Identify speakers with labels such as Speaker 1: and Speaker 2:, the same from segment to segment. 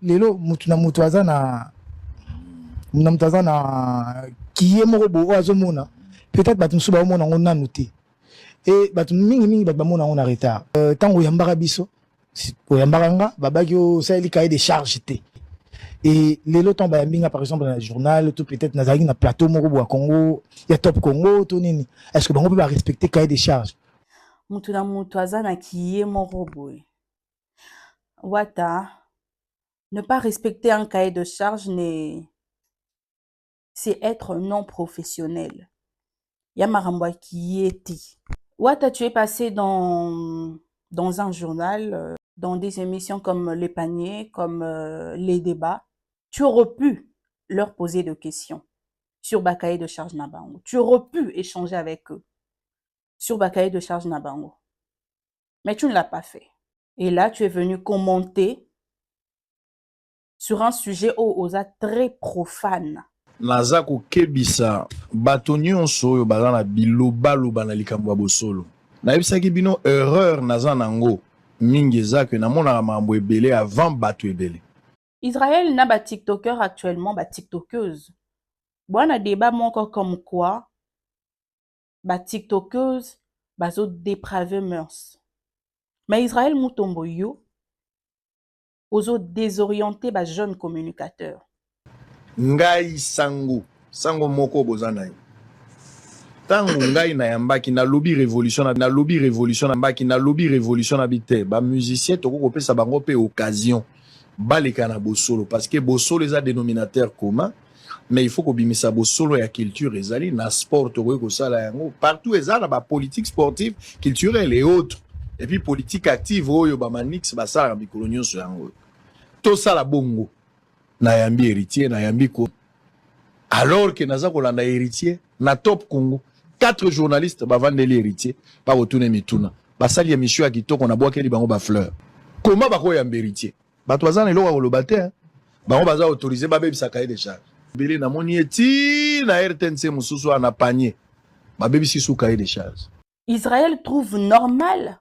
Speaker 1: lelo mutu na mutu aza na mutu aza na kiye moko bo azomona peut-être bato mosusu baomona ngo nanu te et bato mingi bato bamona ngo na retard ntango oyambaka biso oyambaka nga babaki osaleli cahier de charge te et lelo ntango bayambi nga par exemple na journal to peut-être nazalaki na plateau moko bo ya Congo ya Top Congo to nini est-ce que bango mpe barespecte cahier de charge
Speaker 2: mutu na mutu aza na kiye moko boye wata ne pas respecter un cahier de charge c'est être non professionnel. Yamarambwa qui était. Wata, tu es passé dans un journal, dans des émissions comme Les Paniers, comme Les Débats. Tu aurais pu leur poser des questions sur Bakaye de charge Nabango. Tu aurais pu échanger avec eux sur Bakaye de charge Nabango. Mais tu ne l'as pas fait. Et là, tu es venu commenter sur un sujet aux très profane.
Speaker 3: Naza kokebisa bato nyonso oyo baza na bilobaloba na likambo ya bosolo nayebisaki bino erreur naza nango mingi eza ke namonaka makambo ebele avant bato ebele.
Speaker 2: Israël n'a ba tiktoker actuellement, ba tiktokeuse. Bwana débat moko comme quoi ba tiktokeuse bazo dépraver mœurs. Mais Israël Mutombo yo ozo désorienter ba jeune communicateur.
Speaker 3: Ngai sango moko bozana yo tango ngai na yambaki na lobby révolution na bite ba musicien toko kopesa bango pe occasion baleka na bosolo parce que bosolo eza dénominateur commun mais il faut ko bimisa bosolo ya culture ezali na sport toko ko sala yango partout ezala ba politique sportive culturelle et autres et puis politique active oyo ba manix ba sala mikolo nyonso yango to sala bongo na yambi héritier na yambi ko alors que naza kolanda héritier na Top Congo 4 journalistes bavandeli héritier pa retourner mituna basali émission ya kitoko na bwakeli bango ba fleur comment bako yambi héritier bato bazana eloko koloba te bango baza autorisé babebisa cahier de charge bele na moni eti na RTNC mususu ana panier babebisi sous cahier de charge.
Speaker 2: Israël trouve normal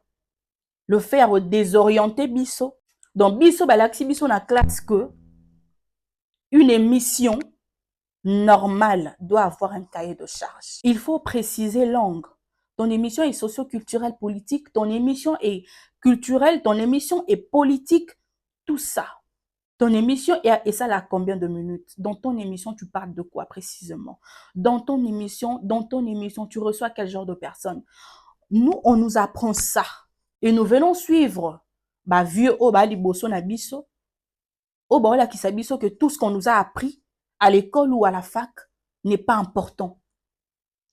Speaker 2: le faire désorienter biso donc biso balaxi biso na classe que une émission normale doit avoir un cahier de charge. Il faut préciser langue. Ton émission est socio-culturelle politique, ton émission est culturelle, ton émission est politique, tout ça. Ton émission, et ça là combien de minutes? Dans ton émission, tu parles de quoi précisément? Dans ton émission, tu reçois quel genre de personnes? Nous, on nous apprend ça. Et nous venons suivre bah vieux oh bah liboso na biso. Oh bah là qui s'abisso que tout ce qu'on nous a appris à l'école ou à la fac n'est pas important.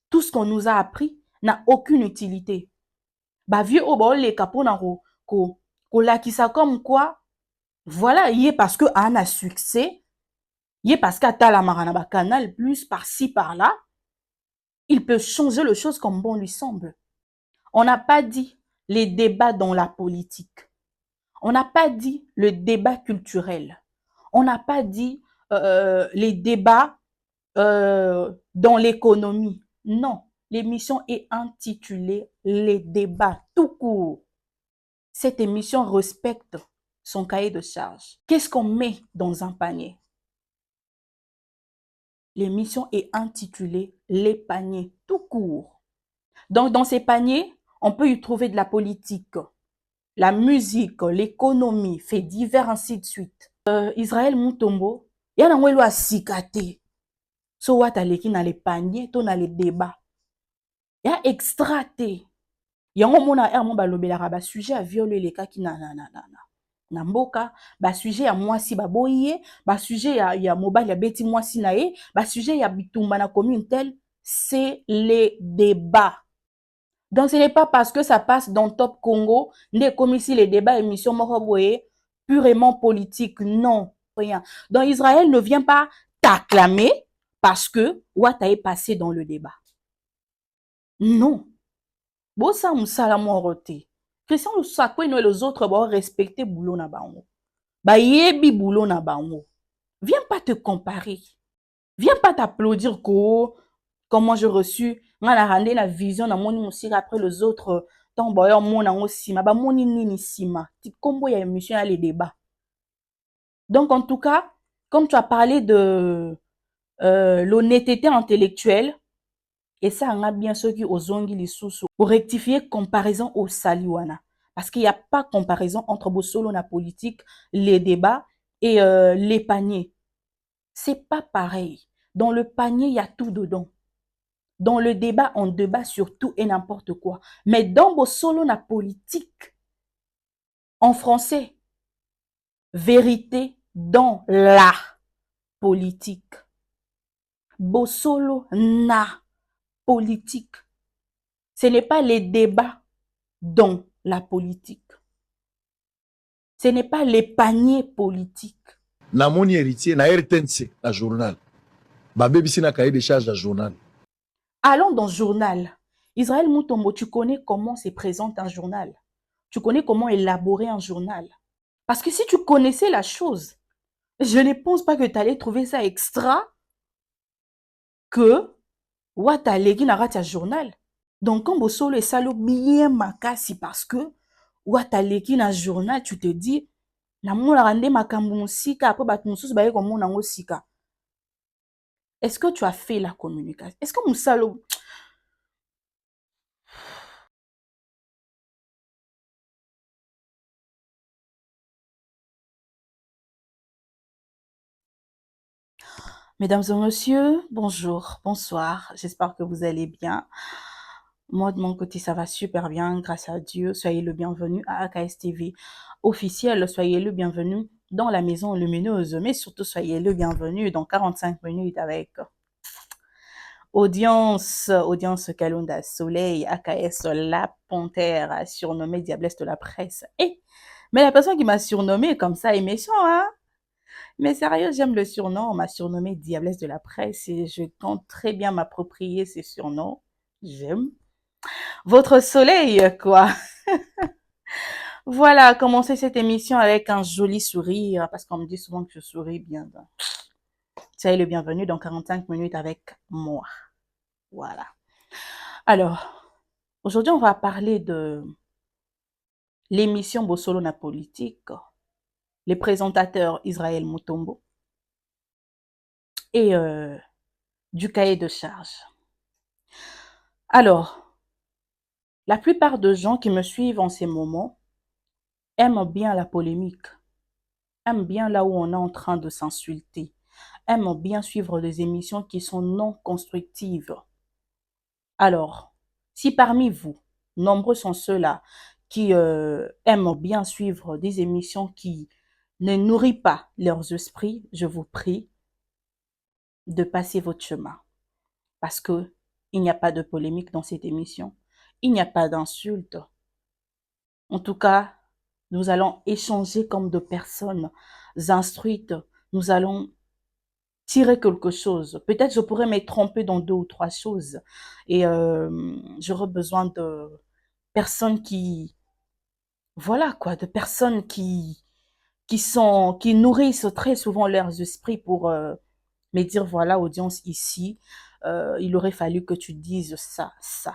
Speaker 2: Tout ce qu'on nous a appris n'a aucune utilité. Bah vieux oh bah les capona ko la qui ça comme quoi voilà, y est parce que Anne a succès, y est parce qu'à la marana canal plus par-ci par-là, il peut changer les choses comme bon lui semble. On n'a pas dit les débats dans la politique. On n'a pas dit le débat culturel. On n'a pas dit les débats dans l'économie. Non, l'émission est intitulée Les débats tout court. Cette émission respecte son cahier de charge. Qu'est-ce qu'on met dans un panier? L'émission est intitulée Les paniers tout court. Donc dans ces paniers, on peut y trouver de la politique, la musique, l'économie, faits divers, ainsi de suite. Israël Mutombo, il y a un a sikate. So what aleki na les paniers, to na les débats. Il y a extraté. Il y a un moment à mon balobela ba sujet à violer les cas qui na mboka, ba sujet ya mwasi baboye, ba sujet ya mobile ya beti mwasi na ye, ba sujet ya bitumba na commune tel, c'est les débats. Donc ce n'est pas parce que ça passe dans Top Congo, n'est comme ici les débats émissions moroboye purement politique, non, rien. Donc Israël ne vient pas t'acclamer parce que Ouata est passé dans le débat. Non. Bon ça moussala moroté. Christian Lusakwe et les autres vont respecter boulot na bango. Ba yebi boulot na bango. Viens pas te comparer. Viens pas t'applaudir comment j'ai reçu nga rendre la vision na moni musika après les autres tant boyo mona ngo sima ba moni nini sima. Ti kombo ya émission ya les débats. Donc, en tout cas, comme tu as parlé de l'honnêteté intellectuelle, et ça on a bien ceux qui ozongi les sous pour rectifier comparaison au saliwana. Parce qu'il n'y a pas comparaison entre Bossolo na politique, les débats et les paniers. C'est pas pareil. Dans le panier, il y a tout dedans. Dans le débat, on débat sur tout et n'importe quoi. Mais dans Bossolo na politique, en français, vérité dans la politique. Bossolo na politique. Ce n'est pas les débats dans la politique. Ce n'est pas les paniers politiques.
Speaker 3: Namoni héritier na RTNC, la journal. Babébisi na cahier de charge la journal.
Speaker 2: Allons dans le journal. Israël Moutombo, tu connais comment se présente un journal. Tu connais comment élaborer un journal. Parce que si tu connaissais la chose, je ne pense pas que tu allais trouver ça extra que Watalegi narate un journal. Donc, quand Bossolo et Salo bien makasi parce que Watalegi na journal, tu te dis, na moula rande makambu musika, après bat mususu baye comme mon nango sika. Est-ce que tu as fait la communication? Est-ce que Moussalo... Mesdames et messieurs, bonjour, bonsoir. J'espère que vous allez bien. Moi, de mon côté, ça va super bien, grâce à Dieu. Soyez le bienvenu à AKS TV officiel. Soyez le bienvenu dans la maison lumineuse. Mais surtout, soyez le bienvenu dans 45 minutes avec audience Kalunda Soleil, AKS La Panthère, surnommée Diablesse de la presse. Mais la personne qui m'a surnommée comme ça est méchant, hein? Mais sérieux, j'aime le surnom. On m'a surnommé Diablesse de la presse et je compte très bien m'approprier ces surnoms. J'aime. Votre soleil, quoi. Voilà, commencer cette émission avec un joli sourire parce qu'on me dit souvent que je souris bien. Soyez le bienvenu dans 45 minutes avec moi. Voilà. Alors, aujourd'hui, on va parler de l'émission Bossolo na politique, les présentateurs Israël Moutombo et du cahier de charge. Alors, la plupart des gens qui me suivent en ces moments aiment bien la polémique, aiment bien là où on est en train de s'insulter, aiment bien suivre des émissions qui sont non constructives. Alors, si parmi vous, nombreux sont ceux-là qui aiment bien suivre des émissions qui ne nourrissent pas leurs esprits, je vous prie de passer votre chemin. Parce que il n'y a pas de polémique dans cette émission. Il n'y a pas d'insulte. En tout cas, nous allons échanger comme de personnes instruites. Nous allons tirer quelque chose. Peut-être je pourrais me tromper dans 2 ou 3 choses. Et j'aurais besoin de personnes qui... Voilà quoi, de personnes qui nourrissent très souvent leurs esprits pour me dire, voilà, audience ici, il aurait fallu que tu dises ça, ça.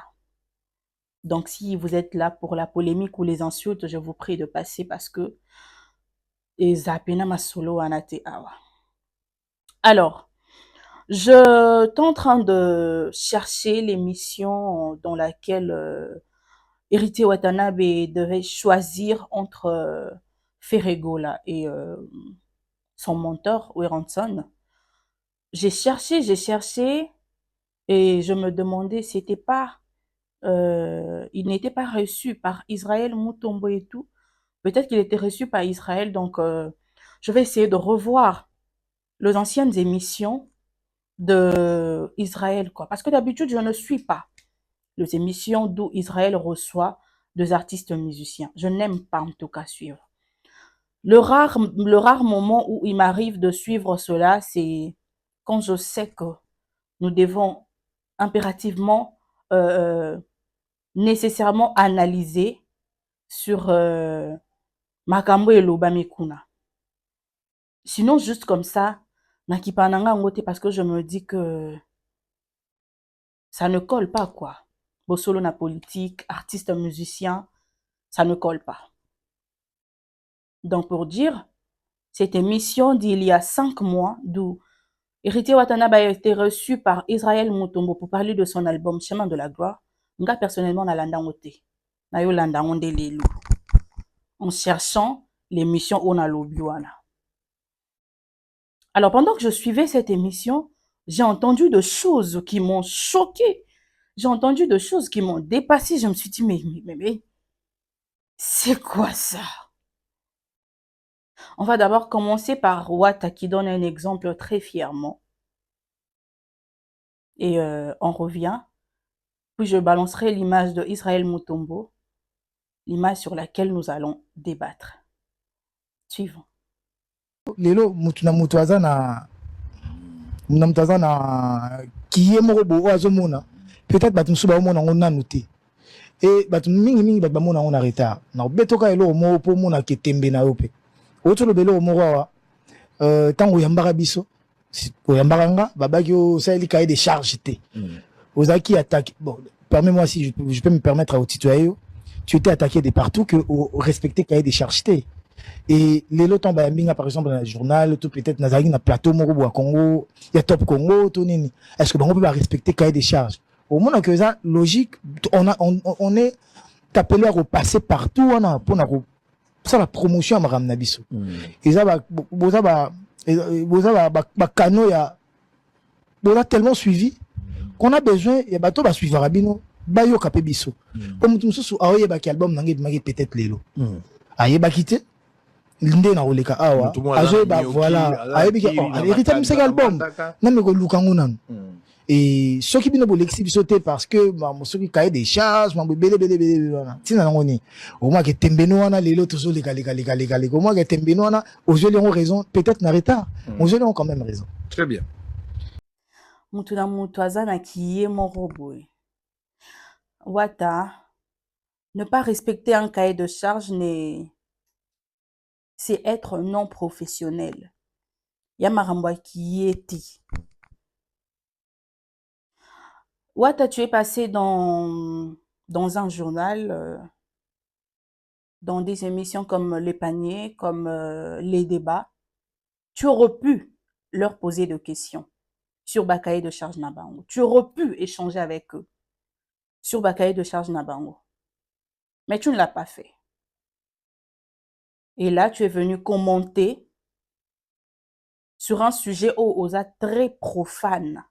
Speaker 2: Donc, si vous êtes là pour la polémique ou les insultes, je vous prie de passer parce que alors, je suis en train de chercher l'émission dans laquelle Héritier Watanabe devait choisir entre Ferregola et son mentor, Weranson. J'ai cherché, et je me demandais, c'était pas... il n'était pas reçu par Israël Moutombo et tout. Peut-être qu'il était reçu par Israël, donc je vais essayer de revoir les anciennes émissions de Israël, quoi. Parce que d'habitude, je ne suis pas les émissions d'où Israël reçoit des artistes musiciens. Je n'aime pas en tout cas suivre. Le rare moment où il m'arrive de suivre cela, c'est quand je sais que nous devons impérativement, nécessairement analyser sur Makambo et Lobamekuna. Sinon, juste comme ça, Nakipananga ngote parce que je me dis que ça ne colle pas, quoi. Bossolo na politique, artiste musicien, ça ne colle pas. Donc, pour dire, cette émission d'il y a 5 mois, d'où Héritier Watanabe a été reçu par Israël Mutombo pour parler de son album Chemin de la Gloire. Nga personnellement, na landangote. Na yo landangonde lelo. En cherchant l'émission Ona Lobiwana. Alors, pendant que je suivais cette émission, j'ai entendu de choses qui m'ont choqué. J'ai entendu de choses qui m'ont dépassé. Je me suis dit, mais, c'est quoi ça? On va d'abord commencer par Wata qui donne un exemple très fièrement. Et on revient. Puis je balancerai l'image de Israël Mutombo, l'image sur laquelle nous allons débattre. Suivant.
Speaker 1: Lelo mutu na mutu aza na mutu aza na kiye moko bo azomona peut-être bato mosusu baomona yango nanu te e bato mingi bato bamona yango na retard na obetoka eloko moko mpo omonaka etembe na yo mpe otoloba eloko moko awa ntango oyambaka biso oyambaka nga babaki osaleli kaye de charge te ozalaki attaqué. Bon, permets-moi si je peux me permettre à tutoyer yo, tu étais attaqué de partout que respecter cahier des charges te. Et les lots tombent à par exemple dans le journal, tout peut-être dans un plateau Morobo à Congo, il y a Top Congo, tout nini. Est-ce que on peut respecter cahier des charges? Au moins que ça logique, on est appelé à repasser partout on a pour ça la promotion à Maram Nabiso. Et ça va cano ya boza tellement suivi qu'on a besoin ya bato ba suivre rabino ba yo kapé biso. Comme tout ça aoye ba ki album nangé peut-être lelo. Aye ba kité linde na oleka awa azo ba voilà ayebi ki hérité musique album na me ko lukango nan et ce qui bino bolexi biso te parce que ma soki cahier des charges ma belé wana tina ngoni au moins que tembeno wana lelo tozo leka au moins que tembeno wana aujourd'hui on raison peut-être na retard aujourd'hui on quand même raison.
Speaker 3: Très bien.
Speaker 2: Mutu na mutu aza na kiye moko boye. Wata, ne pas respecter un cahier de charge c'est être non professionnel. Yamarambwa qui était. Wata, tu es passé dans un journal, dans des émissions comme Les Paniers, comme Les Débats. Tu aurais pu leur poser des questions sur Bakaye de charge Nabango. Tu aurais pu échanger avec eux sur Bakaye de charge Nabango. Mais tu ne l'as pas fait. Et là, tu es venu commenter sur un sujet aux très profane.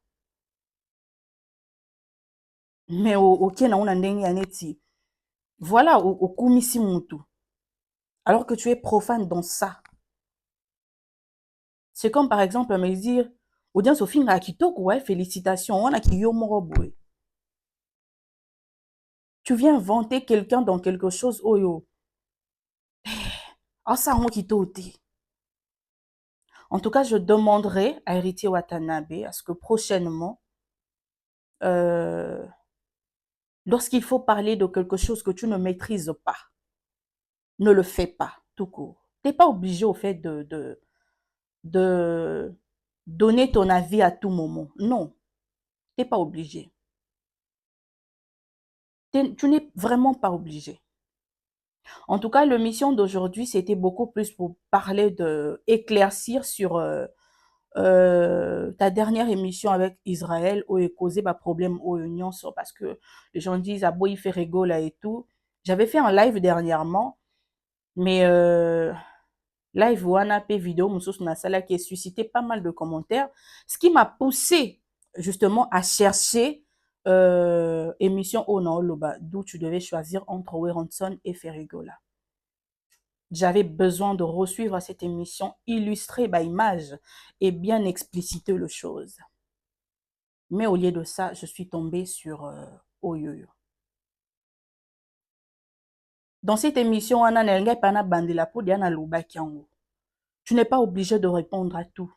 Speaker 2: Mais ok, voilà, au kumisi mutu. Alors que tu es profane dans ça. C'est comme par exemple me dire, audience au film Akitoko, ouais, félicitations, on a qui yomoroboy. Tu viens vanter quelqu'un dans quelque chose, oh yo. Ah, ça, on qui En tout cas, je demanderai à Héritier Watanabe à ce que prochainement, lorsqu'il faut parler de quelque chose que tu ne maîtrises pas, ne le fais pas, tout court. Tu n'es pas obligé au fait de donner ton avis à tout moment. Non, tu n'es pas obligé. Tu n'es vraiment pas obligé. En tout cas, l'émission d'aujourd'hui, c'était beaucoup plus pour parler éclaircir sur ta dernière émission avec Israël où est causé un problème aux unions parce que les gens disent ah bon il fait rigoler et tout. J'avais fait un live dernièrement, mais live wana pe vidéo mususu na sala qui a suscité pas mal de commentaires, ce qui m'a poussé justement à chercher émission Onaoloba d'où tu devais choisir entre Weronson et Ferigola. J'avais besoin de resuivre cette émission, illustrer par image et bien expliciter les choses. Mais au lieu de ça, je suis tombée sur Oyoyo. Dans cette émission, tu n'es pas obligé de répondre à tout.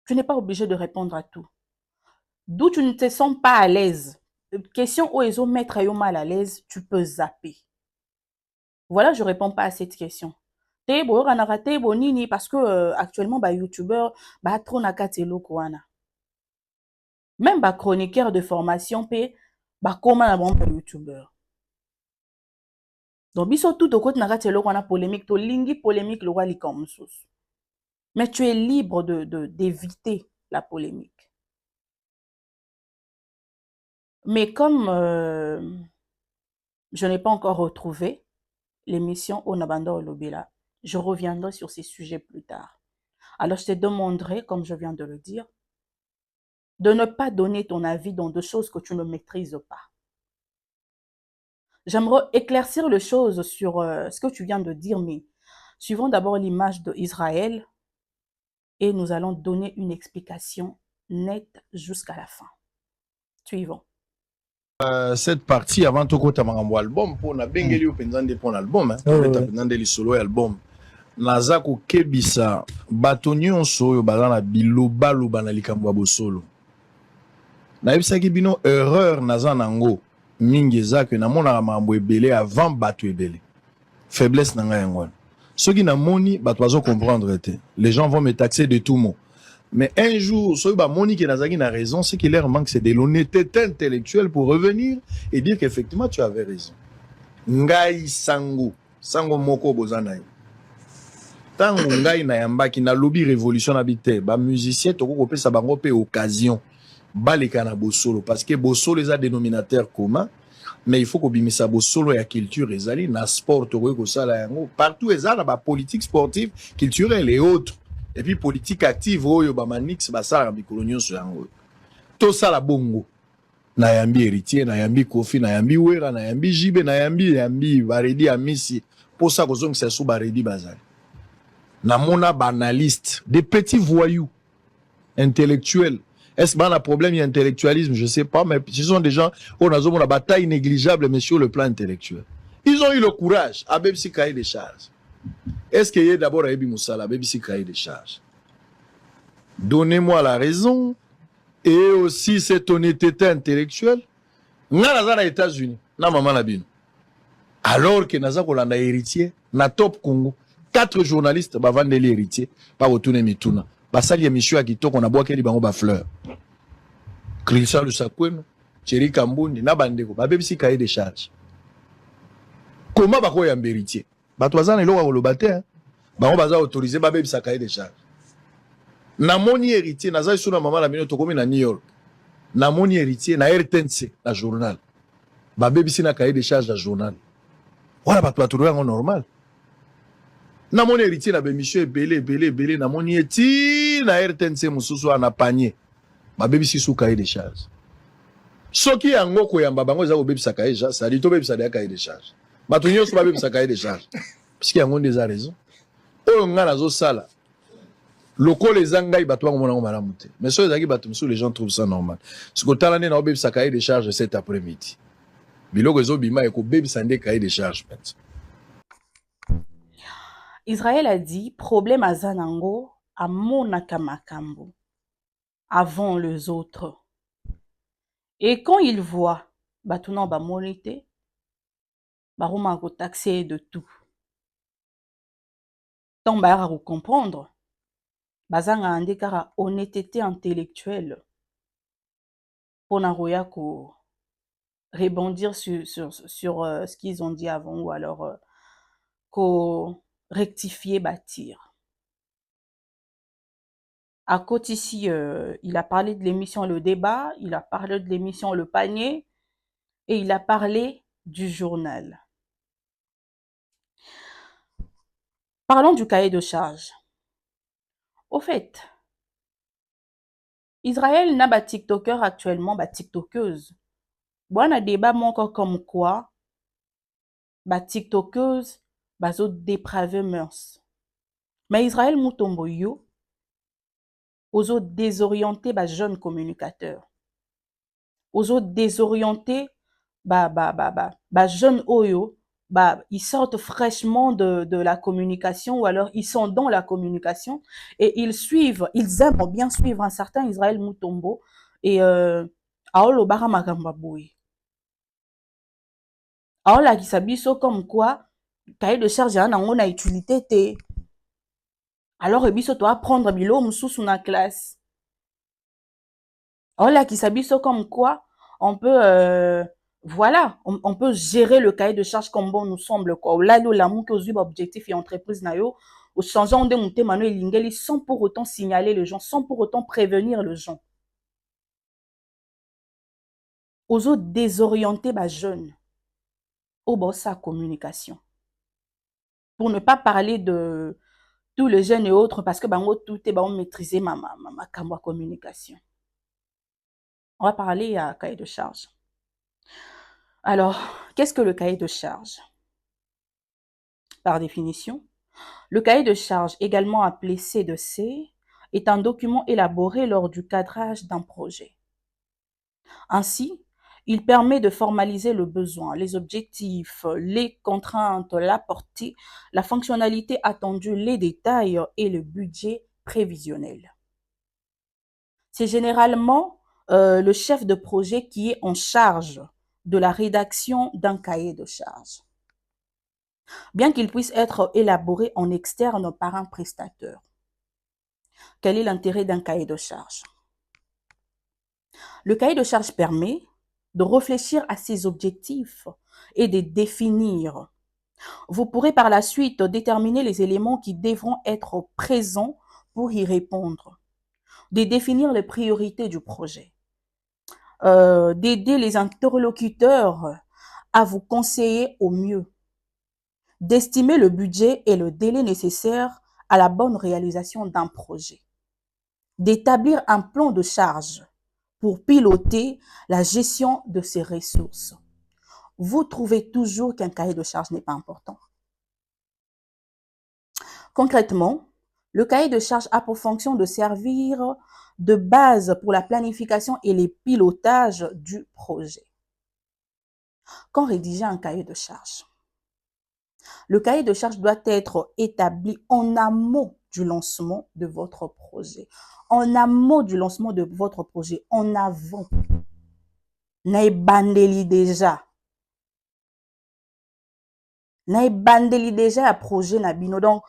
Speaker 2: Tu n'es pas obligé de répondre à tout. D'où tu ne te sens pas à l'aise. Question où ils ont mettre mal à l'aise, tu peux zapper. Voilà, je ne réponds pas à cette question. Parce que actuellement, YouTubeur, trop nakatelo kwana. Même chroniqueur de formation, comment un YouTubeur. Donc, biso tout au côté n'a pas polémique, to lingi polémique le roi li comme sous. Mais tu es libre d'éviter la polémique. Mais comme je n'ai pas encore retrouvé l'émission Onabanda Olobela, je reviendrai sur ces sujets plus tard. Alors, je te demanderai, comme je viens de le dire, de ne pas donner ton avis dans des choses que tu ne maîtrises pas. J'aimerais éclaircir les choses sur ce que tu viens de dire, mais suivons d'abord l'image d'Israël et nous allons donner une explication nette jusqu'à la fin. Suivons.
Speaker 3: Cette partie avant tout côté mangambo album pour na bengeli au pendant pour l'album hein
Speaker 1: Ouais,
Speaker 3: peut
Speaker 1: ouais.
Speaker 3: pendant des solo album naza ko kebisa bato nyonso oyo baza na biloba loba na likambo ya bosolo nayebisaki bino erreur naza nango mingi eza ke namonaka makambo ebele avant bato ebele faiblesse na ngai yango wana soki namoni bato bazo comprendre te les gens vont me taxer de tout mot. Mais un jour, soki bamoni ke nazaki na raison, ce qui leur manque, c'est de l'honnêteté intellectuelle pour revenir et dire qu'effectivement tu avais raison. Ngai sango moko bozana yo. Tango ngai na yambaki na lobby révolution habité, ba musicien toko kopesa bango pe occasion baleka na bosolo parce que bosolo les a dénominateur commun, mais il faut ko bimisa bosolo ya culture ezali na sport toko ko sala yango partout ezala ba politique sportive, culturelle et autres. Et puis politique active oyo ba manix ba sala mikolo nyonso yango. To sala bongo. Na yambi héritier, na yambi Kofi, na yambi Wera, na yambi Jibe, na yambi Baredi Amisi. Pour ça que c'est sous Baredi Bazali. Na mona banaliste, des petits voyous intellectuels. Est-ce que un problème il y a intellectualisme, je sais pas, mais ce sont des gens où on a une bataille négligeable mais sur le plan intellectuel. Ils ont eu le courage à Bebsi cahier des charges. Est-ce qu'il y a d'abord à Ebi Moussala, Bebsi cahier des charges? Donnez-moi la raison et aussi cette honnêteté intellectuelle. Nga naza na États-Unis, na maman na bino. Alors que naza kolanda héritier, na Top Congo, 4 journalistes bavandeli héritier, pa retourner mituna. Basali émission ya kitoko na boakeli bango ba fleur. Christian Lusakweno, Thierry Kambundi na bandeko, ba bebisi cahier des charges. Comment bako ya héritier? Bato baza na eloko koloba te, bango baza autorisé ba bebisa cahier des charges. Na moni héritier, naza iso na maman na bino tokomi na New York. Na moni héritier na RTNC na journal. Ba bebisi na cahier des charges na journal. Voilà bato bato yango normal. Na moni héritier na bémission belé na moni eti na RTNC mususu na panier. Ba bebisi sous cahier des charges. Soki yango koyamba bango za ko bebisa cahier des charges, ça dit to bebisa de cahier des charges. Bato nyonso ba bebisa cahier des charges. Parce que yango ndeza raison. Oyo nga nazo sala. Loko les angai bato bango mona malamu te. Mais so ezaki bato mususu les gens trouvent ça normal. Ce que talane na bebisa cahier des charges cet après-midi. Biloko ezo bima eko bebisa nde cahier des charges.
Speaker 2: Israël a dit problème à Zanango à Monaka Makambo avant les autres. Et quand il voit Batunan ba monité, Baroma ko taxé de tout. Tant ba ko comprendre, bazanga ande kara honnêteté intellectuelle pour naroya ko rebondir sur ce qu'ils ont dit avant ou alors ko rectifier bâtir. À côté ici, il a parlé de l'émission Le Débat, il a parlé de l'émission Le Panier et il a parlé du journal. Parlons du cahier de charge. Au fait, Israël n'a pas TikToker actuellement, pas TikTokeuse. Bon, on a débat encore comme quoi, ba TikTokeuse, ba zo dépravé mœurs. Mais Israël Moutombo yo, aux autres désorientés, bah, jeunes communicateurs. Aux autres désorientés, jeunes oyo, ils sortent fraîchement de la communication ou alors ils sont dans la communication et ils aiment bien suivre un certain Israël Moutombo et aolo bara makamba boy. Aola ki sabiso comme quoi, cahier de charge ya nango na utilité te. Alors ebiso to apprendre bilo mususu na classe. Aola ki sabiso comme quoi on peut Voilà, on peut gérer le cahier de charge comme bon nous semble. Là, l'amour que vous objectif et entreprise, au changeant de monter Manuel Lingeli sans pour autant signaler les gens, sans pour autant prévenir les gens. Aux autres désorienter les jeunes, au bout sa communication. Pour ne pas parler de tous les jeunes et autres, parce que tout est maîtriser ma communication. On va parler à cahier de charge. Alors, qu'est-ce que le cahier de charge? Par définition, le cahier de charge, également appelé C2C, est un document élaboré lors du cadrage d'un projet. Ainsi, il permet de formaliser le besoin, les objectifs, les contraintes, la portée, la fonctionnalité attendue, les détails et le budget prévisionnel. C'est généralement le chef de projet qui est en charge de la rédaction d'un cahier de charge, bien qu'il puisse être élaboré en externe par un prestataire. Quel est l'intérêt d'un cahier de charge? Le cahier de charge permet de réfléchir à ses objectifs et de définir. Vous pourrez par la suite déterminer les éléments qui devront être présents pour y répondre, de définir les priorités du projet, d'aider les interlocuteurs à vous conseiller au mieux, d'estimer le budget et le délai nécessaires à la bonne réalisation d'un projet, d'établir un plan de charge pour piloter la gestion de ses ressources. Vous trouvez toujours qu'un cahier de charge n'est pas important. Concrètement, le cahier de charge a pour fonction de servir de base pour la planification et le pilotage du projet. Quand rédiger un cahier de charge? Le cahier de charge doit être établi en amont du lancement de votre projet. En amont du lancement de votre projet, en avant. Naibandeli déjà. Naibandeli déjà un projet nabino. Donc,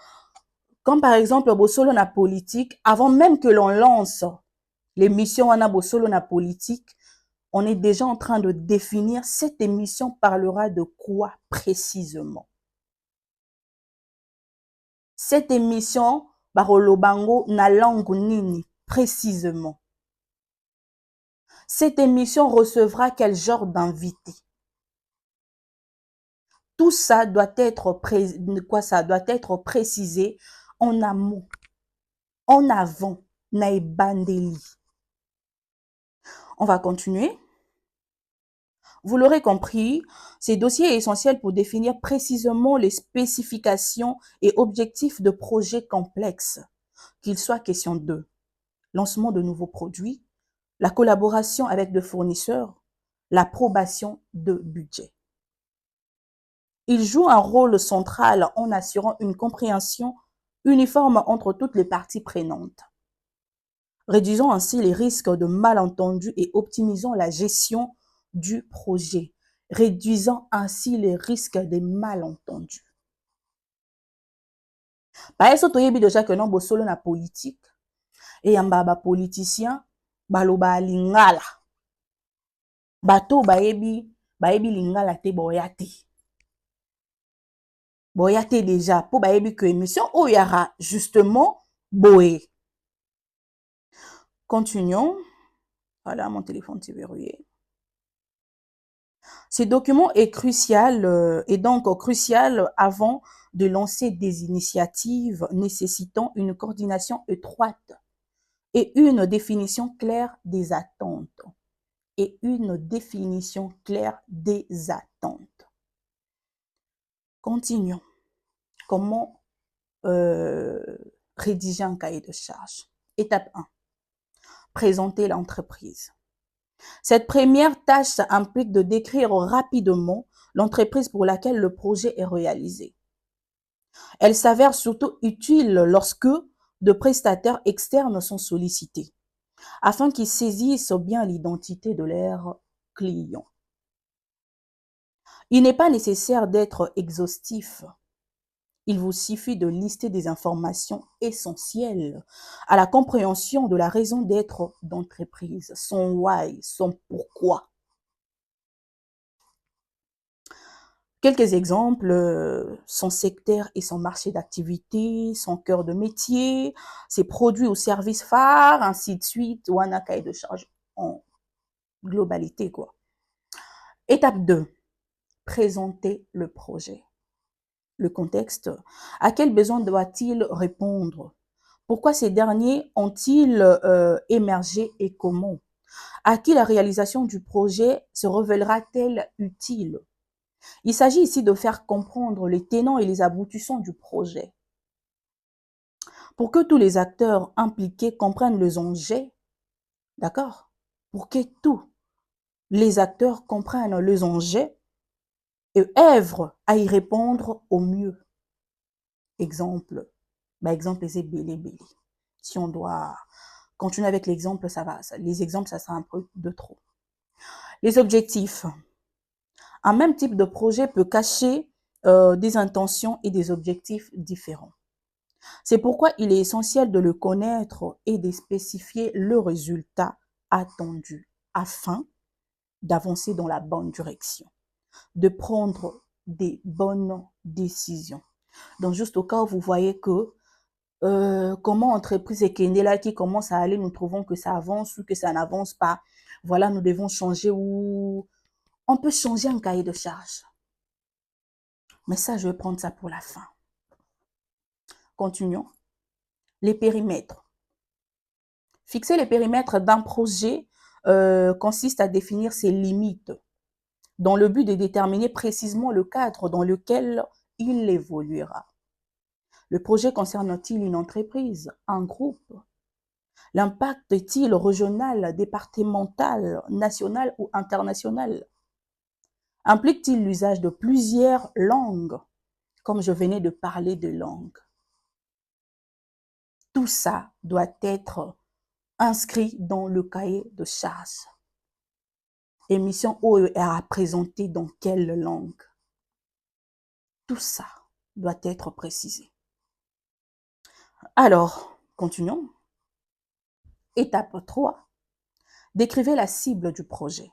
Speaker 2: comme par exemple, Bosolo na politique, avant même que l'on lance l'émission Wana Bosolo na politique, on est déjà en train de définir cette émission parlera de quoi précisément. Cette émission, Barolo Bango, na langue nini, précisément. Cette émission recevra quel genre d'invité? Tout ça doit être précisé en amont, en avant, naibandeli. On va continuer. Vous l'aurez compris, ces dossiers est essentiel pour définir précisément les spécifications et objectifs de projets complexes, qu'il soit question de lancement de nouveaux produits, la collaboration avec des fournisseurs, l'approbation de budget. Il joue un rôle central en assurant une compréhension uniforme entre toutes les parties prenantes, réduisant ainsi les risques de malentendus et optimisant la gestion du projet, réduisant ainsi les risques des malentendus. Par exemple, toyebi déjà que non bosolo na politique et yamba ba politicien baloba lingala. Bato bayebi lingala te boyate. Boyate déjà pour bayebi que émission où il y aura justement boé. Continuons. Voilà, mon téléphone s'est verrouillé. Ce document est crucial et donc crucial avant de lancer des initiatives nécessitant une coordination étroite et une définition claire des attentes. Et une définition claire des attentes. Continuons. Comment rédiger un cahier de charge? Étape 1. Présenter l'entreprise. Cette première tâche implique de décrire rapidement l'entreprise pour laquelle le projet est réalisé. Elle s'avère surtout utile lorsque de prestataires externes sont sollicités, afin qu'ils saisissent bien l'identité de leurs clients. Il n'est pas nécessaire d'être exhaustif. Il vous suffit de lister des informations essentielles à la compréhension de la raison d'être d'entreprise, son why, son pourquoi. Quelques exemples, son secteur et son marché d'activité, son cœur de métier, ses produits ou services phares, ainsi de suite, ou un cahier de charge en globalité, quoi. Étape 2, présenter le projet. Le contexte, à quel besoin doit-il répondre? Pourquoi ces derniers ont-ils émergé et comment? À qui la réalisation du projet se révélera-t-elle utile? Il s'agit ici de faire comprendre les tenants et les aboutissants du projet. Pour que tous les acteurs impliqués comprennent les enjeux, d'accord? Pour que tous les acteurs comprennent les enjeux et œuvrent à y répondre au mieux. Exemple, exemple, c'est belé. Si on doit continuer avec l'exemple, les exemples, ça sera un peu de trop. Les objectifs. Un même type de projet peut cacher des intentions et des objectifs différents. C'est pourquoi il est essentiel de le connaître et de spécifier le résultat attendu afin d'avancer dans la bonne direction, de prendre des bonnes décisions. Donc, juste au cas où vous voyez que comment entreprise et Kendela qui commence à aller, nous trouvons que ça avance ou que ça n'avance pas. Voilà, nous devons changer ou on peut changer un cahier de charge. Mais ça, je vais prendre ça pour la fin. Continuons. Les périmètres. Fixer les périmètres d'un projet consiste à définir ses limites dans le but de déterminer précisément le cadre dans lequel il évoluera. Le projet concerne-t-il une entreprise, un groupe? L'impact est-il régional, départemental, national ou international? Implique-t-il l'usage de plusieurs langues, comme je venais de parler de langue? Tout ça doit être inscrit dans le cahier de charge. Émission OE est représentée dans quelle langue? Tout ça doit être précisé. Alors, continuons. Étape 3. Décrivez la cible du projet.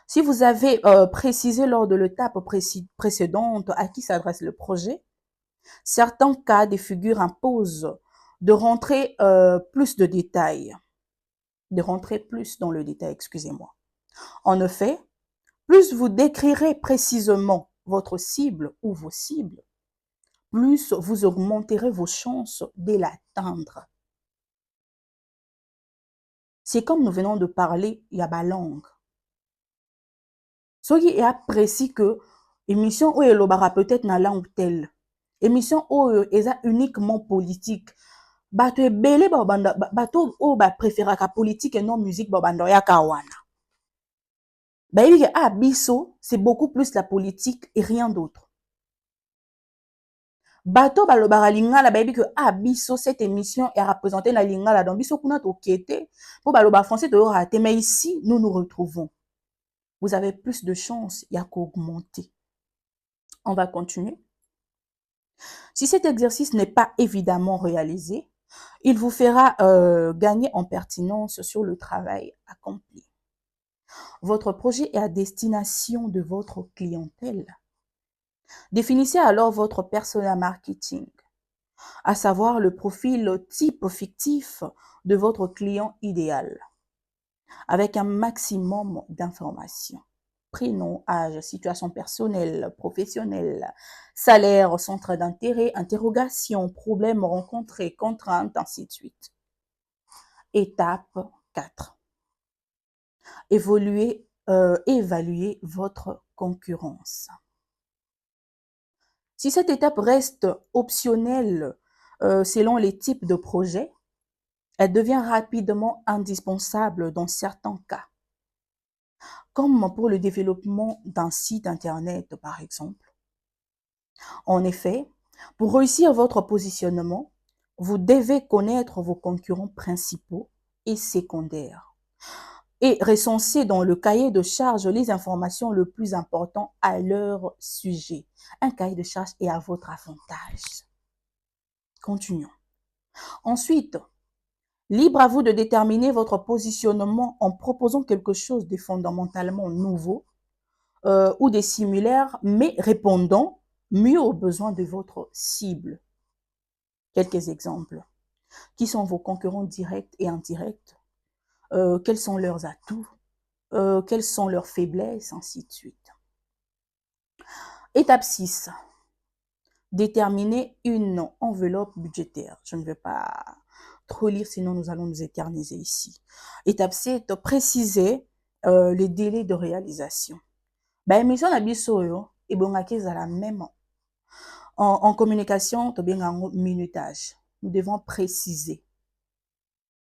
Speaker 2: Si vous avez précisé lors de l'étape précédente à qui s'adresse le projet, certains cas de figure imposent de rentrer plus de détails, de rentrer plus dans le détail, excusez-moi. En effet, plus vous décrirez précisément votre cible ou vos cibles, plus vous augmenterez vos chances de l'atteindre. C'est comme nous venons de parler, il y a la langue. Ce qui est précis que émission où elle aura peut-être na langue telle. Émission où est uniquement politique. Bato ebele bato o ba préféra ka politique et non musique babando ya kawana. Biso, c'est beaucoup plus la politique et rien d'autre. Bato balobara lingala que biso cette émission est représentée na lingala donc biso kuna to kiete pour baloba français to raté mais ici nous nous retrouvons. Vous avez plus de chances y a qu'augmenter. On va continuer. Si cet exercice n'est pas évidemment réalisé, il vous fera gagner en pertinence sur le travail accompli. Votre projet est à destination de votre clientèle. Définissez alors votre persona marketing, à savoir le profil type fictif de votre client idéal, avec un maximum d'informations. Prénom, âge, situation personnelle, professionnelle, salaire, centre d'intérêt, interrogation, problèmes rencontrés, contraintes, ainsi de suite. Étape 4. Évaluer votre concurrence. Si cette étape reste optionnelle selon les types de projets, elle devient rapidement indispensable dans certains cas, comme pour le développement d'un site internet par exemple. En effet, pour réussir votre positionnement, vous devez connaître vos concurrents principaux et secondaires et recenser dans le cahier de charge les informations les plus importantes à leur sujet. Un cahier de charge est à votre avantage. Continuons. Ensuite, libre à vous de déterminer votre positionnement en proposant quelque chose de fondamentalement nouveau ou des similaires, mais répondant mieux aux besoins de votre cible. Quelques exemples. Qui sont vos concurrents directs et indirects? Quels sont leurs atouts? Quelles sont leurs faiblesses? Ainsi de suite. Étape 6. Déterminer une enveloppe budgétaire. Je ne vais pas trop lire, sinon nous allons nous éterniser ici. Étape 7. Préciser les délais de réalisation. Émission na biso yo, ebongaki ezala même en communication, tobengango minutage. Nous devons préciser.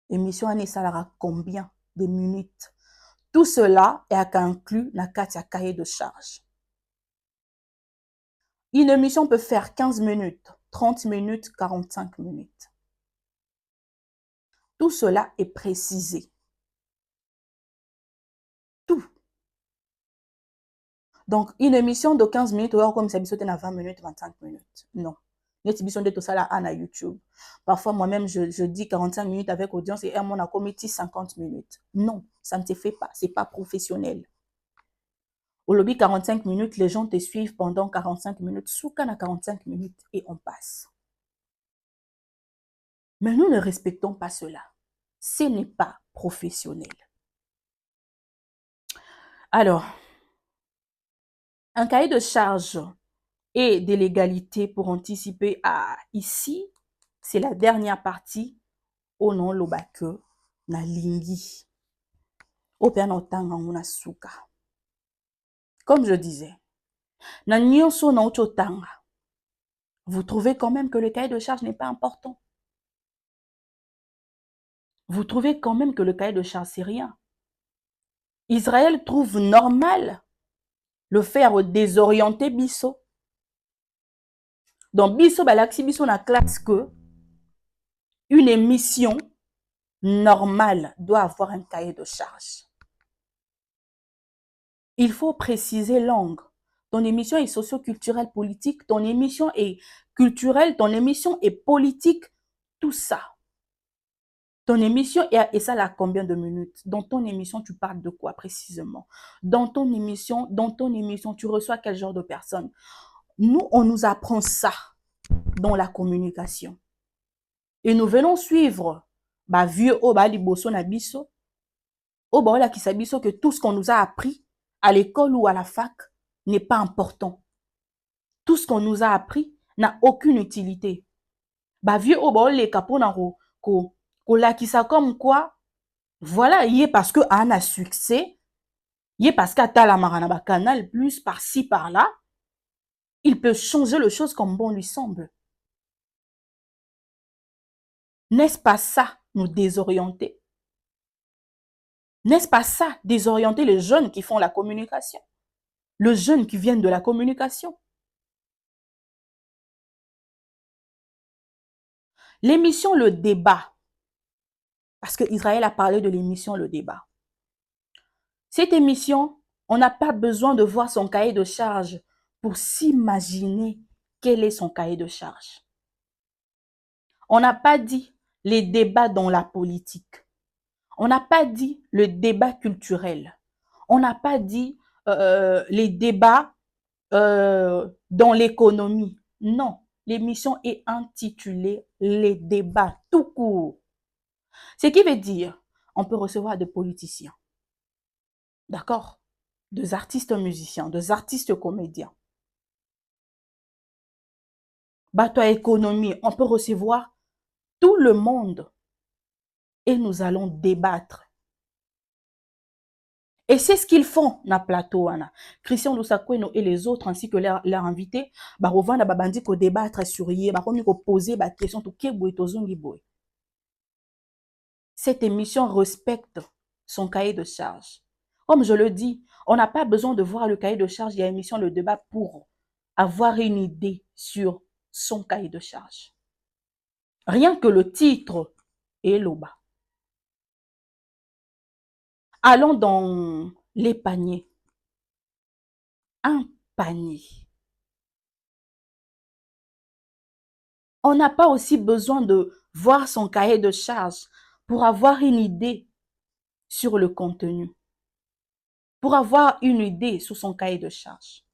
Speaker 2: Émission ane esalaka combien de minutes? Tout cela est inclus dans le cahier de charge. Une émission peut faire 15 minutes, 30 minutes, 45 minutes. Tout cela est précisé. Tout. Donc, une émission de 15 minutes, ou comme ça, il y a 20 minutes, 25 minutes. Non. Une émission de tout ça là à YouTube. Parfois, moi-même, je dis 45 minutes avec audience et on a commis 50 minutes. Non, ça ne se fait pas. Ce n'est pas professionnel. Au lobby 45 minutes, les gens te suivent pendant 45 minutes. Soukan à 45 minutes et on passe. Mais nous ne respectons pas cela. Ce n'est pas professionnel. Alors, un cahier de charge et de légalité pour anticiper à ici, c'est la dernière partie au nom lobake na lingi. Au penotanga na suka. Comme je disais, na nyonso na otanga. Vous trouvez quand même que le cahier de charge n'est pas important. Vous trouvez quand même que le cahier de charge, c'est rien. Israël trouve normal le faire désorienter biso. Donc, biso, balaxi biso na classe que une émission normale doit avoir un cahier de charge. Il faut préciser langue. Ton émission est socio-culturelle politique, ton émission est culturelle, ton émission est politique, tout ça. Ton émission, et ça là combien de minutes? Dans ton émission, tu parles de quoi précisément? Dans ton émission, tu reçois quel genre de personnes? Nous, on nous apprend ça dans la communication. Et nous venons suivre vieux liboso na biso, la kisabiso que tout ce qu'on nous a appris à l'école ou à la fac n'est pas important. Tout ce qu'on nous a appris n'a aucune utilité. Vieux les capons na kolakisa comme quoi, voilà, il est parce que a un succès, il est parce qu'à la marana canal plus par-ci par-là, il peut changer les choses comme bon lui semble. N'est-ce pas ça nous désorienter? N'est-ce pas ça désorienter les jeunes qui font la communication? Les jeunes qui viennent de la communication? L'émission Le Débat, parce que Israël a parlé de l'émission Le Débat. Cette émission, on n'a pas besoin de voir son cahier de charge pour s'imaginer quel est son cahier de charge. On n'a pas dit les débats dans la politique. On n'a pas dit le débat culturel. On n'a pas dit les débats dans l'économie. Non, l'émission est intitulée Les débats tout court. Ce qui veut dire, on peut recevoir des politiciens. D'accord? Des artistes musiciens, des artistes comédiens. Bateau économie, on peut recevoir tout le monde et nous allons débattre. Et c'est ce qu'ils font na plateau. Christian Lusakweno et les autres ainsi que leurs invités, revendre babandi ko débattre sur yé, ko poser ba question to kebwe to zongi boy. Cette émission respecte son cahier de charge. Comme je le dis, on n'a pas besoin de voir le cahier de charge, il y a émission Le Débat pour avoir une idée sur son cahier de charge. Rien que le titre est l'oba. Allons dans les paniers. Un panier. On n'a pas aussi besoin de voir son cahier de charge pour avoir une idée sur le contenu. pour avoir une idée sur son cahier de charge.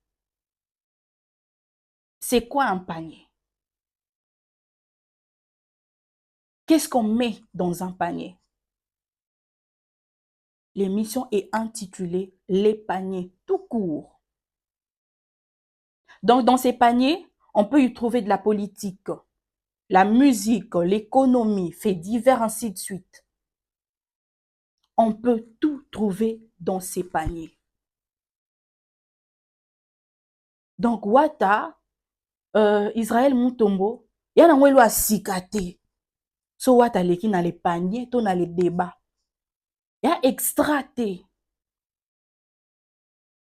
Speaker 2: C'est quoi un panier? Qu'est-ce qu'on met dans un panier? L'émission est intitulée Les paniers, tout court. Donc, dans ces paniers, on peut y trouver de la politique, la musique, l'économie, faits divers, ainsi de suite. On peut tout trouver dans ces paniers. Donc, Wata, Israël Mutombo, il y a un a sikate. So Wata leki na les paniers, to na les débats. Il y a extraté.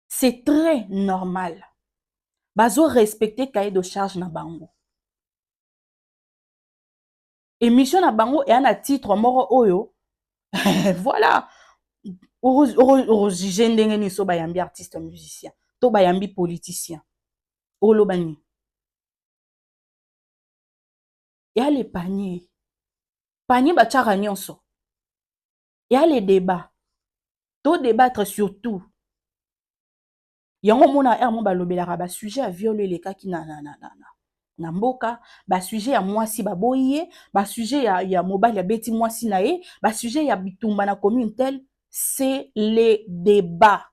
Speaker 2: C'est très normal. Bazo respecter cahier de charge na bango. Émission na bango et un titre moro oyo. Voilà. Orojije ndenge ni so bayambi artiste musicien. To bayambi politicien. Olobani. Il y a les paniers. Panier bachara nyonso. Il y a les débats. To débattre sur tout. Yango mona ermo balobelaka ba sujet à violer les cas qui na mboka, ba sujet ya mwasi baboye, ba sujet ya mobile ya beti mwasi na ye, ba sujet ya bitumba na commune tel, c'est les débats.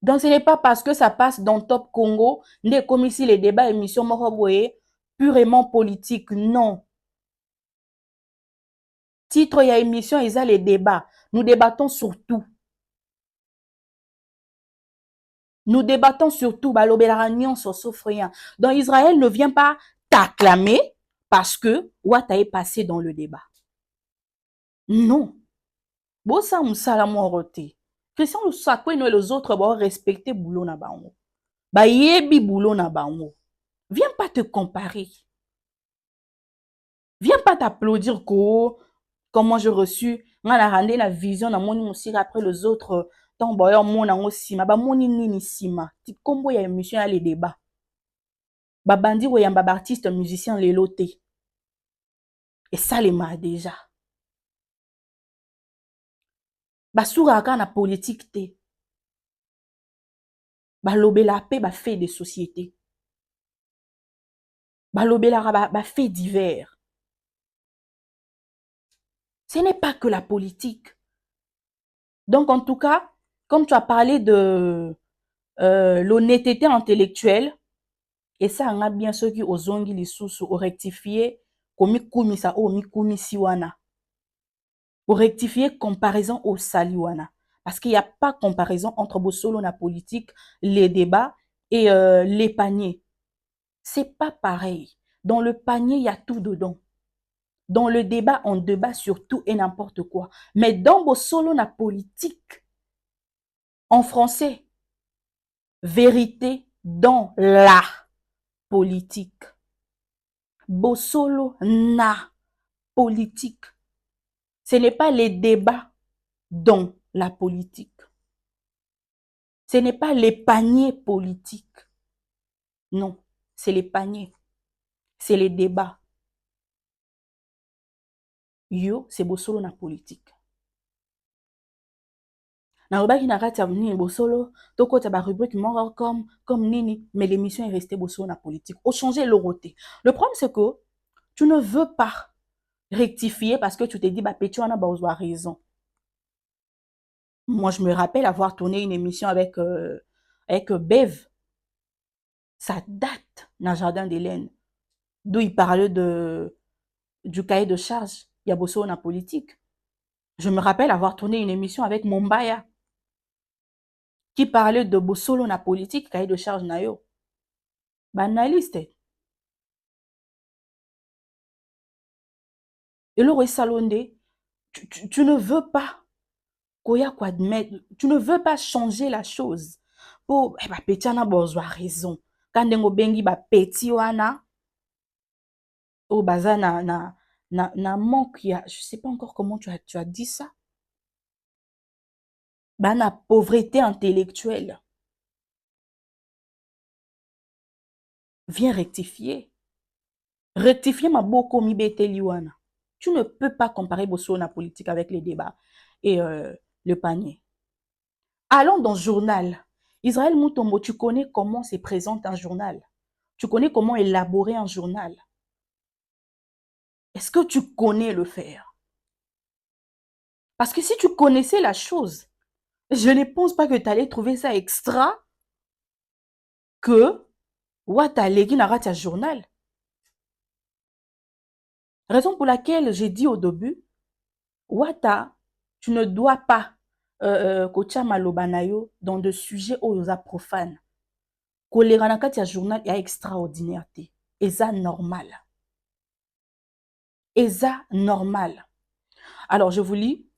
Speaker 2: Donc ce n'est pas parce que ça passe dans Top Congo, ne comme ici les débats émission moko boye purement politique, non. Titre ya émission ils a les débats. Nous débattons sur tout. Nous débattons surtout, donc Israël ne vient pas t'acclamer parce que Ouatta est passé dans le débat. Non. Bossa moussala morote. Christian Lusakwe et les autres vont respecter boulot na bango. Ba yebi boulot na bango. Viens pas te comparer. Viens pas t'applaudir comment j'ai reçu. Nga rendu la vision na moni musique après les autres. Tant boyo mona ngo sima ba moni nini sima ti kombo ya émission ya les débats ba bandi wo yamba ba artiste musicien les loté et ça les m'a déjà ba souraka na politique te ba lobela pe ba fait de société ba lobela ba fait divers. Ce n'est pas que la politique. Donc en tout cas, comme tu as parlé de l'honnêteté intellectuelle, et ça on a bien ceux qui ozongi lisusu au rectifier komi kumisa o mi kumisi wana. Au rectifier comparaison au saliwana. Parce qu'il n'y a pas comparaison entre Bossolo na politique, les débats et les paniers. C'est pas pareil. Dans le panier, il y a tout dedans. Dans le débat, on débat sur tout et n'importe quoi. Mais dans Bossolo na politique, en français, vérité dans la politique. Bossolo na politique. Ce n'est pas les débats dans la politique. Ce n'est pas les paniers politiques. Non, c'est les paniers. C'est les débats. Yo, c'est Bossolo na politique. Na rubaki na kati ya nini Bossolo, toko ta ba rubrique mort comme nini, mais l'émission est restée Bossolo na politique. Au changer l'oroté. Le problème c'est que tu ne veux pas rectifier parce que tu te dis bah Pétion a pas raison. Moi je me rappelle avoir tourné une émission avec Bev. Ça date dans le jardin d'Hélène, d'où il parlait du cahier de charge. Il y a Bossolo na politique. Je me rappelle avoir tourné une émission avec Mombaya qui parlait de Bossolo na politique, cahier de charge na yo. Banaliste. Et le Salondé, tu ne veux pas tu ne veux pas changer la chose. Pour Petiana Bozo a raison. Quand on bengi ba petit wana au baza na manque ya, je sais pas encore comment tu as dit ça. Bah na pauvreté intellectuelle. Viens rectifier. Rectifier ma boko mi beteli wana. Tu ne peux pas comparer Bossolo na politique avec les débats et le panier. Allons dans le journal. Israël Moutombo, tu connais comment se présente un journal? Tu connais comment élaborer un journal? Est-ce que tu connais le faire? Parce que si tu connaissais la chose, je ne pense pas que tu allais trouver ça extra que Wata Legi narrate un journal. Raison pour laquelle j'ai dit au début, Wata, tu ne dois pas kocha malobanayo dans des sujets aux profanes. Kolera na kati ya journal ya extraordinaire te. Eza normal. Eza normal. Alors, je vous lis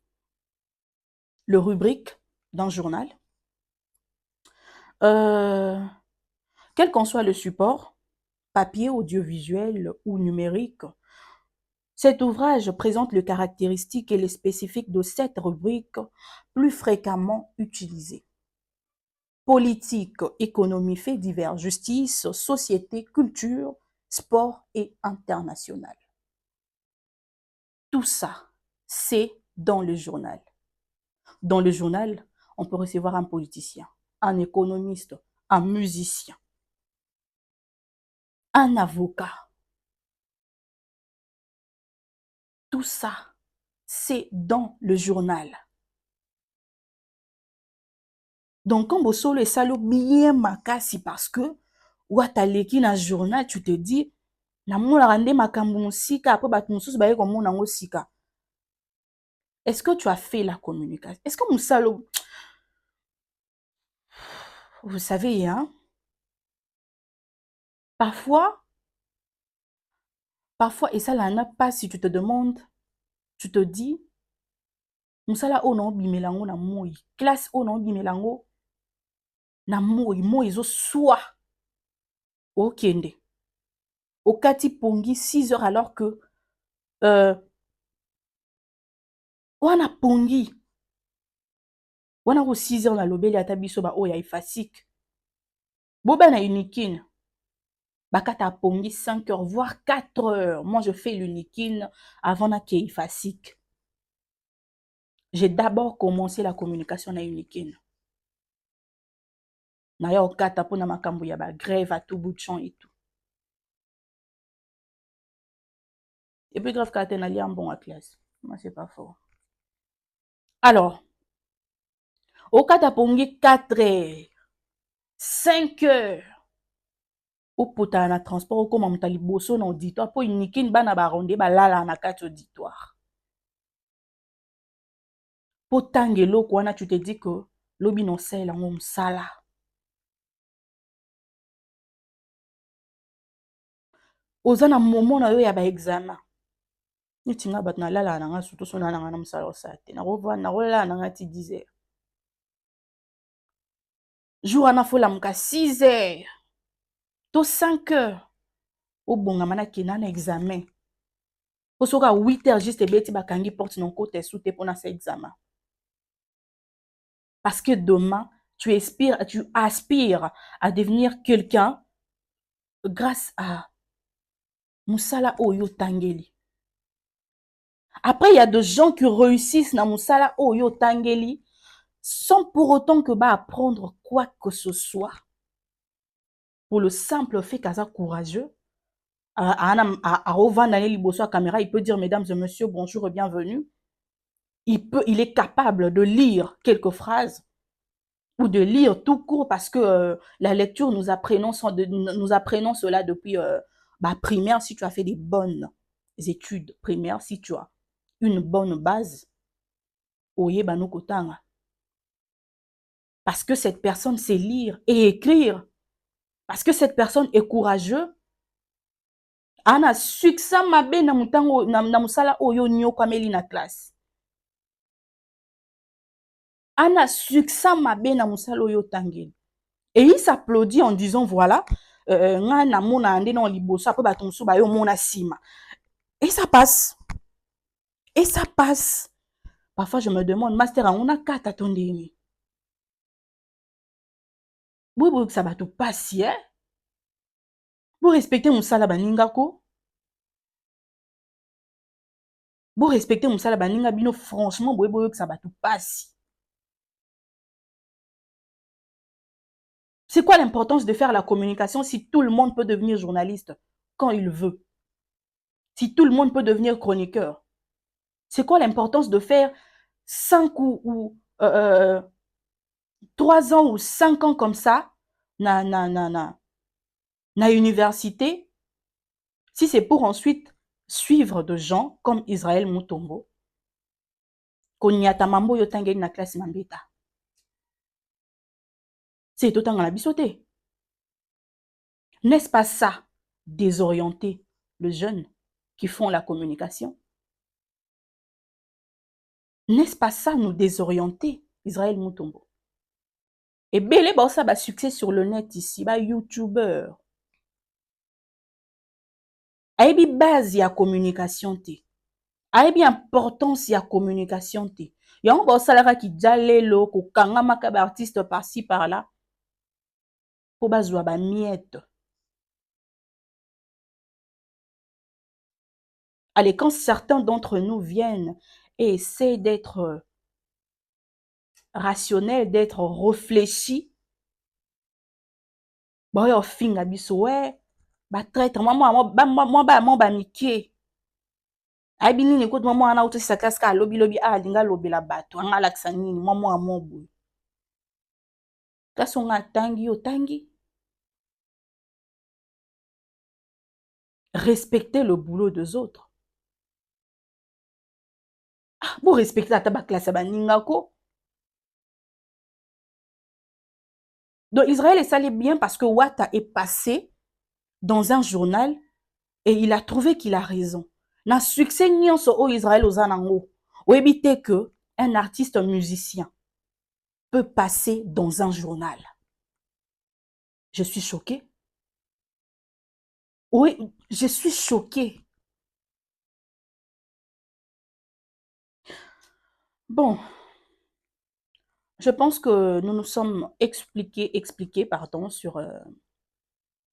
Speaker 2: le rubrique d'un journal. Quel qu'en soit le support, papier, audiovisuel ou numérique, cet ouvrage présente les caractéristiques et les spécifiques de cette rubrique plus fréquemment utilisée. Politique, économie, faits divers, justice, société, culture, sport et international. Tout ça, c'est dans le journal. Dans le journal, on peut recevoir un politicien, un économiste, un musicien, un avocat. Tout ça, c'est dans le journal. Donc, quand Bosolo et Salo bien makasi parce que Wataleki na journal, tu te dis, na moula rande makambu musika, après bat musus baye comme mon ango sika. Est-ce que tu as fait la communication? Est-ce que Moussalo, vous savez, hein, parfois, et ça là n'a pas, si tu te demandes, tu te dis, Moussala o non bimelango na moi, classe o non bimelango na moi izo soit au kende. Au kati pongi 6 heures alors que wana pongi wana ko 6 heures na lobeli ata biso ba oya ifasik. Boba na unikin. Bakata pongi 5 heures voire 4 heures. Moi je fais l'unikin avant na ke ifasik. J'ai d'abord commencé la communication na unikin. Na ya okata pona makambo ya ba grève à tout bout de champ et tout. Et puis grave kate na li un bon à classe. Moi c'est pas fort. Alors, okata pongi 4 heures, 5 heures. Au pota na transport comme on t'a liboso na auditoire pour unikin bana ba ronde ba lala na kati auditoire. Pour tangelo kwana tu te dis que lobi no sala ngom sala. Ozana moment na yo ya ba examen. Ni tinga bat na lala na nga surtout so na nga na msala osate. Na revoir na lala na nga ti 10 heures. Jour ana fola muka 6 heures. To 5 heures. Au bonga mana kina na examen. Osoka 8 heures juste beti bakangi porte non côté soute pour na ce examen. Parce que demain, tu aspires à devenir quelqu'un grâce à Moussala Oyo Tangeli. Après, il y a des gens qui réussissent dans Moussala Oyo Tangeli sans pour autant que bah apprendre quoi que ce soit. Pour le simple fait qu'à ça courageux, à Rovandane Liboso à caméra, il peut dire mesdames et messieurs, bonjour et bienvenue. Il est capable de lire quelques phrases ou de lire tout court parce que la lecture nous apprenons cela depuis primaire si tu as fait des bonnes études primaires, si tu as une bonne base. Parce que cette personne sait lire et écrire. Parce que cette personne est courageuse. Ana succès mabe na mutango na musala oyo nyo kameli na classe. Ana succès mabe na musala oyo tangeli. Et il s'applaudit en disant voilà, nga na mona ande na liboso après batonso ba yo mona sima. Et ça passe. Et ça passe. Parfois je me demande master on a 4 attendez. Boy que ça va tout passer hein. Vous respectez musala baningako. Vous respectez musala baninga bino franchement boy que ça va tout passer. C'est quoi l'importance de faire la communication si tout le monde peut devenir journaliste quand il veut? Si tout le monde peut devenir chroniqueur? C'est quoi l'importance de faire 5 ou 3 ans ou 5 ans comme ça na université si c'est pour ensuite suivre de gens comme Israël Mutombo koniata mambo oyo tangeli na classe mambeta? C'est totanga na biso te. N'est-ce pas ça désorienter le jeune qui font la communication? N'est-ce pas ça nous désorienter, Israël Mutombo? Et belé ba ça ba succès sur le net ici, ba youtubeur. Ayebi base ya communication te. Ayebi importance ya communication te. Yango ba salara ki jalelo ko kangama ka ba artiste par-ci par-là. Po bazwa ba miette. Allez, quand certains d'entre nous viennent et essaient d'être rationnels, d'être réfléchis, bah yo finga biso ouais, ba traite moi ba mikie. Ayebi nini écoute maman ana auto sa classe ka lobby linga lobby la bato anga laksa nini maman amo boy. Kasi on tangi yo tangi. Respecter le boulot des autres. Ah, vous respectez la tabac classe ba ningako. Donc Israël est allé bien parce que Wata est passé dans un journal et il a trouvé qu'il a raison. Na succès nyonso o Israël ozanango. Ou éviter que un artiste musicien peut passer dans un journal. Je suis choquée. Oui, je suis choquée. Bon, je pense que nous nous sommes expliqués pardon, sur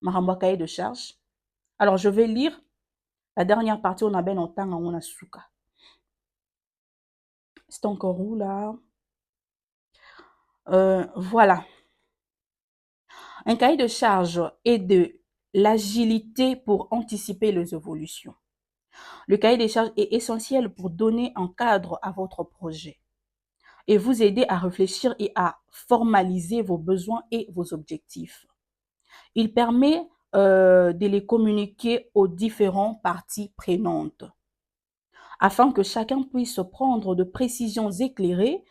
Speaker 2: ma cahier de charge. Alors, je vais lire la dernière partie. On a bien longtemps, on a souka. C'est encore où là? Voilà. Un cahier de charge est de l'agilité pour anticiper les évolutions. Le cahier des charges est essentiel pour donner un cadre à votre projet et vous aider à réfléchir et à formaliser vos besoins et vos objectifs. Il permet de les communiquer aux différentes parties prenantes afin que chacun puisse prendre de précisions éclairées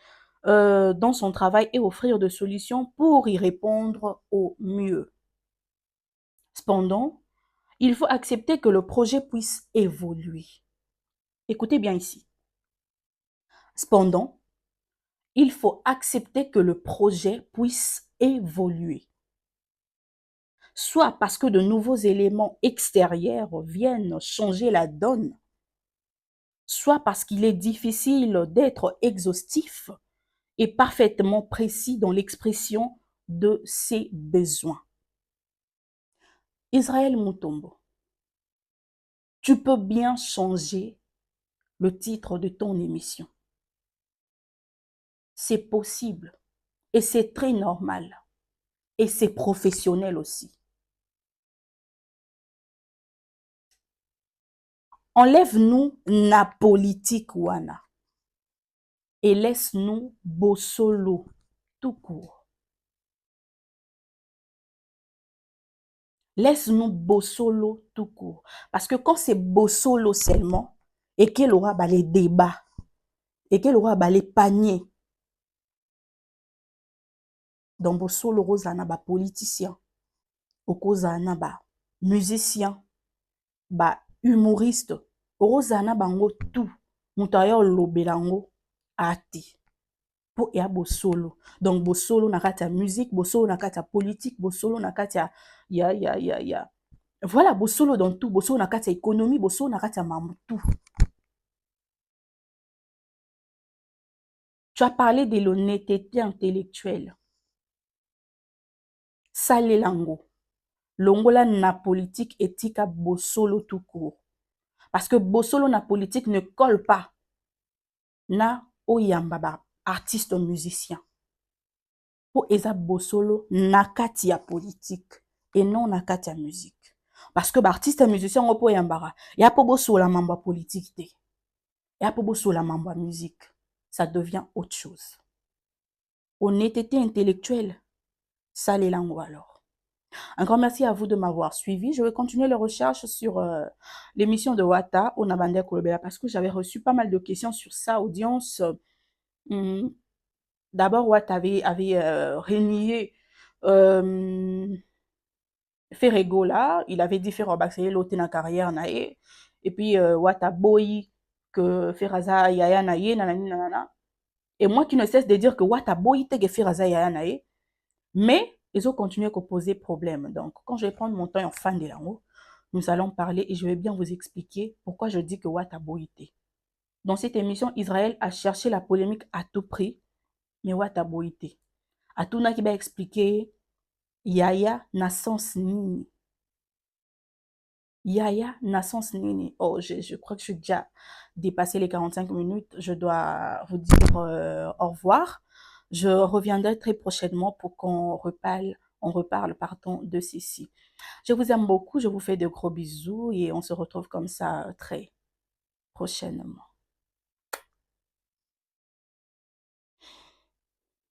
Speaker 2: dans son travail et offrir des solutions pour y répondre au mieux. Cependant, il faut accepter que le projet puisse évoluer. Écoutez bien ici. Cependant, il faut accepter que le projet puisse évoluer. Soit parce que de nouveaux éléments extérieurs viennent changer la donne, soit parce qu'il est difficile d'être exhaustif et parfaitement précis dans l'expression de ses besoins. Israël Mutombo, tu peux bien changer le titre de ton émission. C'est possible et c'est très normal et c'est professionnel aussi. Enlève-nous la politique wana et laisse-nous Bosolo tout court. Laisse-nous Bosolo tout court. Parce que quand c'est Bosolo seulement, et qu'elle aura les débats, et qu'elle aura les paniers, dans Bosolo, Rosana, politicien, Okozana, musicien, humoriste, Rosana, bango tout, Moutayo lobelango, ati. Pour ya Bosolo. Donc Bosolo na kati ya musique, Bosolo na kati ya politique, Bosolo na kati ya. Voilà, Bosolo dans tout, Bosolo na kati ya économie, Bosolo na kati ya tout. Tu as parlé de l'honnêteté intellectuelle. Salé lango. Longola na politique éthique à Bosolo tout court. Parce que Bosolo na politique ne colle pas na oyambaba, artiste musicien. pour eza bosolo nakati ya politique et non nakati ya musique. Parce que l'artiste et musicien on peut yambara. Ya po bosola mamba politique te. Ya po bosola mamba musique. Ça devient autre chose. Honnêteté intellectuelle, ça les langues alors. Un grand merci à vous de m'avoir suivi. Je vais continuer les recherches sur l'émission de Wata au Nabande Kolobela parce que j'avais reçu pas mal de questions sur sa audience. D'abord, Wata avait renié Ferrego là. Il avait dit Ferrobaxé l'autre na carrière nae. Et puis Wata boy que Ferraza yaya nae nanani nanana. Et moi qui ne cesse de dire que Wata boy te que Ferraza yaya nae. Mais ils ont continué à poser problème. Donc, quand je vais prendre mon temps en fan de langue, nous allons parler et je vais bien vous expliquer pourquoi je dis que Wata boité. Dans cette émission, Israël a cherché la polémique à tout prix, mais Wata boité. À tout qui va expliquer Yaya naissance nini. Yaya naissance nini. Oh, je crois que je suis déjà dépassé les 45 minutes. Je dois vous dire au revoir. Je reviendrai très prochainement pour qu'on reparle pardon, de ceci. Je vous aime beaucoup, je vous fais de gros bisous et on se retrouve comme ça très prochainement.